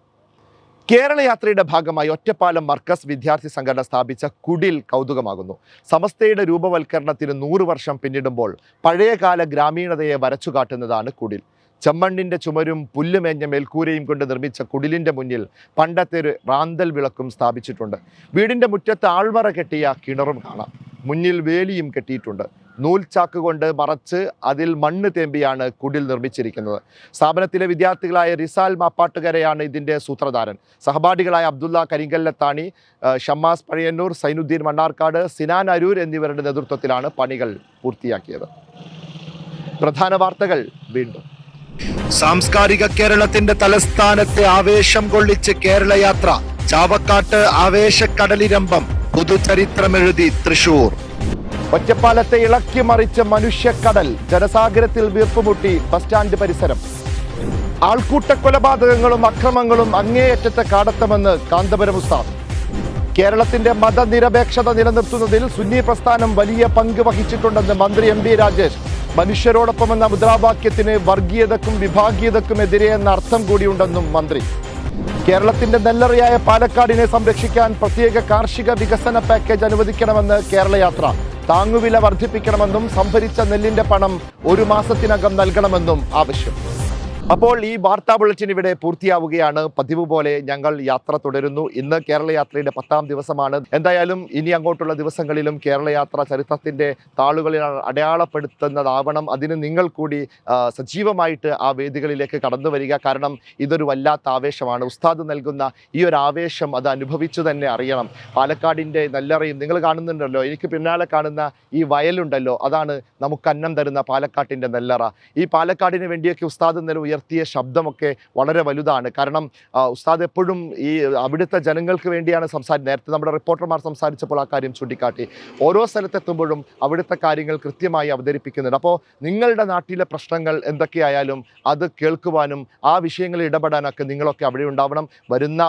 കേരള യാത്രയുടെ ഭാഗമായി ഒറ്റപ്പാലം മർക്കസ് വിദ്യാർത്ഥി സംഘടന സ്ഥാപിച്ച കുടിൽ കൗതുകമാകുന്നു. സമസ്തയുടെ രൂപവൽക്കരണത്തിന് 100 വർഷം പിന്നിടുമ്പോൾ പഴയകാല ഗ്രാമീണതയെ വരച്ചുകാട്ടുന്നതാണ് കുടിൽ. ചെമ്മണ്ണിൻ്റെ ചുമരും പുല്ലുമേഞ്ഞ മേൽക്കൂരയും കൊണ്ട് നിർമ്മിച്ച കുടിലിൻ്റെ മുന്നിൽ പണ്ടത്തെ ഒരു റാന്തൽ വിളക്കും സ്ഥാപിച്ചിട്ടുണ്ട്. വീടിൻ്റെ മുറ്റത്ത് ആൾമറ കെട്ടിയ കിണറും കാണാം. മുന്നിൽ വേലിയും കെട്ടിയിട്ടുണ്ട്. നൂൽച്ചാക്ക് കൊണ്ട് മറച്ച് അതിൽ മണ്ണ് തേമ്പിയാണ് കുടിൽ നിർമ്മിച്ചിരിക്കുന്നത്. സ്ഥാപനത്തിലെ വിദ്യാർത്ഥികളായ റിസാൽ മാപ്പാട്ടുകരയാണ് ഇതിൻ്റെ സൂത്രധാരൻ. സഹപാഠികളായ അബ്ദുള്ള കരിങ്കല്ലത്താണി, ഷമ്മാസ് പഴയന്നൂർ, സൈനുദ്ദീൻ മണ്ണാർക്കാട്, സിനാൻ അരൂർ എന്നിവരുടെ നേതൃത്വത്തിലാണ് പണികൾ പൂർത്തിയാക്കിയത്. പ്രധാന വാർത്തകൾ വീണ്ടും. സാംസ്കാരിക കേരളത്തിന്റെ തലസ്ഥാനത്തെ ആവേശം കൊള്ളിച്ച് കേരള യാത്ര. ചാവക്കാട്ട് ആവേശക്കടലിരമ്പം. പുതുചരിത്രമെഴുതി തൃശൂർ. ഒറ്റപ്പാലത്തെ ഇളക്കി മറിച്ച് മനുഷ്യക്കടൽ. ജനസാഗരത്തിൽ വീർപ്പുമുട്ടി ബസ് സ്റ്റാൻഡ് പരിസരം. ആൾക്കൂട്ട കൊലപാതകങ്ങളും അക്രമങ്ങളും അങ്ങേയറ്റത്തെ കാടത്തമെന്ന് കാന്തപുരം ഉസ്താദ്. കേരളത്തിന്റെ മതനിരപേക്ഷത നിലനിർത്തുന്നതിൽ സുന്നി പ്രസ്ഥാനം വലിയ പങ്ക് വഹിച്ചിട്ടുണ്ടെന്ന് മന്ത്രി MB രാജേഷ്. മനുഷ്യരോടൊപ്പമെന്ന മുദ്രാവാക്യത്തിന് വർഗീയതക്കും വിഭാഗീയതക്കും എതിരെ എന്ന അർത്ഥം കൂടിയുണ്ടെന്നും മന്ത്രി. കേരളത്തിന്റെ നെല്ലറയായ പാലക്കാടിനെ സംരക്ഷിക്കാൻ പ്രത്യേക കാർഷിക വികസന പാക്കേജ് അനുവദിക്കണമെന്ന് കേരള യാത്ര. താങ്ങുവില വർദ്ധിപ്പിക്കണമെന്നും സംഭരിച്ച നെല്ലിന്റെ പണം 1 മാസത്തിനകം നൽകണമെന്നും ആവശ്യം. അപ്പോൾ ഈ വാർത്താ ബുള്ളറ്റിൻ ഇവിടെ പൂർത്തിയാവുകയാണ്. പതിവ് പോലെ ഞങ്ങൾ യാത്ര തുടരുന്നു. ഇന്ന് കേരള യാത്രയുടെ 10ാം ദിവസമാണ്. എന്തായാലും ഇനി അങ്ങോട്ടുള്ള ദിവസങ്ങളിലും കേരള യാത്ര ചരിത്രത്തിൻ്റെ താളുകളിൽ അടയാളപ്പെടുത്തുന്നതാവണം. അതിന് നിങ്ങൾ കൂടി സജീവമായിട്ട് ആ വേദികളിലേക്ക് കടന്നു വരിക. കാരണം ഇതൊരു വല്ലാത്ത ആവേശമാണ്. ഉസ്താദ് നൽകുന്ന ഈ ഒരു ആവേശം അത് അനുഭവിച്ചു തന്നെ അറിയണം. പാലക്കാടിൻ്റെ നെല്ലറയും നിങ്ങൾ കാണുന്നുണ്ടല്ലോ, എനിക്ക് പിന്നാലെ കാണുന്ന ഈ വയലുണ്ടല്ലോ, അതാണ് നമുക്ക് അന്നം തരുന്ന പാലക്കാട്ടിൻ്റെ നെല്ലറ. ഈ പാലക്കാടിന് വേണ്ടിയൊക്കെ ഉസ്താദ് ഉയർത്തിയ ശബ്ദമൊക്കെ വളരെ വലുതാണ്. കാരണം ഉസ്താദ് എപ്പോഴും ഈ അവിടുത്തെ ജനങ്ങൾക്ക് വേണ്ടിയാണ് സംസാരിക്കുന്നത്. നേരത്തെ നമ്മുടെ റിപ്പോർട്ടർമാർ സംസാരിച്ചപ്പോൾ ആ കാര്യം ചൂണ്ടിക്കാട്ടി. ഓരോ സ്ഥലത്തെത്തുമ്പോഴും അവിടുത്തെ കാര്യങ്ങൾ കൃത്യമായി അവതരിപ്പിക്കുന്നുണ്ട്. അപ്പോൾ നിങ്ങളുടെ നാട്ടിലെ പ്രശ്നങ്ങൾ എന്തൊക്കെയായാലും അത് കേൾക്കുവാനും ആ വിഷയങ്ങളിൽ ഇടപെടാനൊക്കെ നിങ്ങളൊക്കെ അവിടെ ഉണ്ടാവണം. വരുന്ന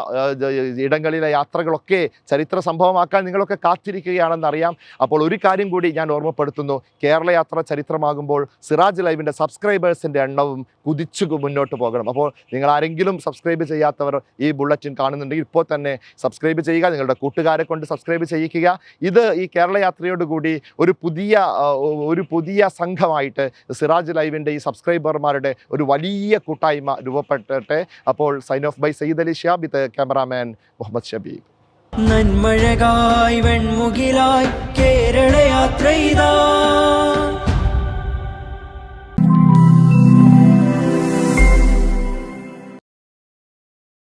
ഇടങ്ങളിലെ യാത്രകളൊക്കെ ചരിത്ര സംഭവമാക്കാൻ നിങ്ങളൊക്കെ കാത്തിരിക്കുകയാണെന്നറിയാം. അപ്പോൾ ഒരു കാര്യം കൂടി ഞാൻ ഓർമ്മപ്പെടുത്തുന്നു. കേരള യാത്ര ചരിത്രമാകുമ്പോൾ സിറാജ് ലൈവിൻ്റെ സബ്സ്ക്രൈബേഴ്സിൻ്റെ എണ്ണവും കുതിച്ചു മുന്നോട്ട് പോകണം. അപ്പോൾ നിങ്ങൾ ആരെങ്കിലും സബ്സ്ക്രൈബ് ചെയ്യാത്തവർ ഈ ബുള്ളറ്റിൻ കാണുന്നുണ്ടെങ്കിൽ ഇപ്പോൾ തന്നെ സബ്സ്ക്രൈബ് ചെയ്യുക. നിങ്ങളുടെ കൂട്ടുകാരെ കൊണ്ട് സബ്സ്ക്രൈബ് ചെയ്യിക്കുക. ഇത് ഈ കേരള യാത്രയോടുകൂടി ഒരു പുതിയ സംഘമായിട്ട് സിറാജ് ലൈവിൻ്റെ ഈ സബ്സ്ക്രൈബർമാരുടെ ഒരു വലിയ കൂട്ടായ്മ രൂപപ്പെട്ടെ. അപ്പോൾ sign off by Sayyid Ali Shihab, ഇത് ക്യാമറാമാൻ മുഹമ്മദ് ഷബീബ്. നന്മഴകായി വെൺമുകിലായി കേരള യാത്ര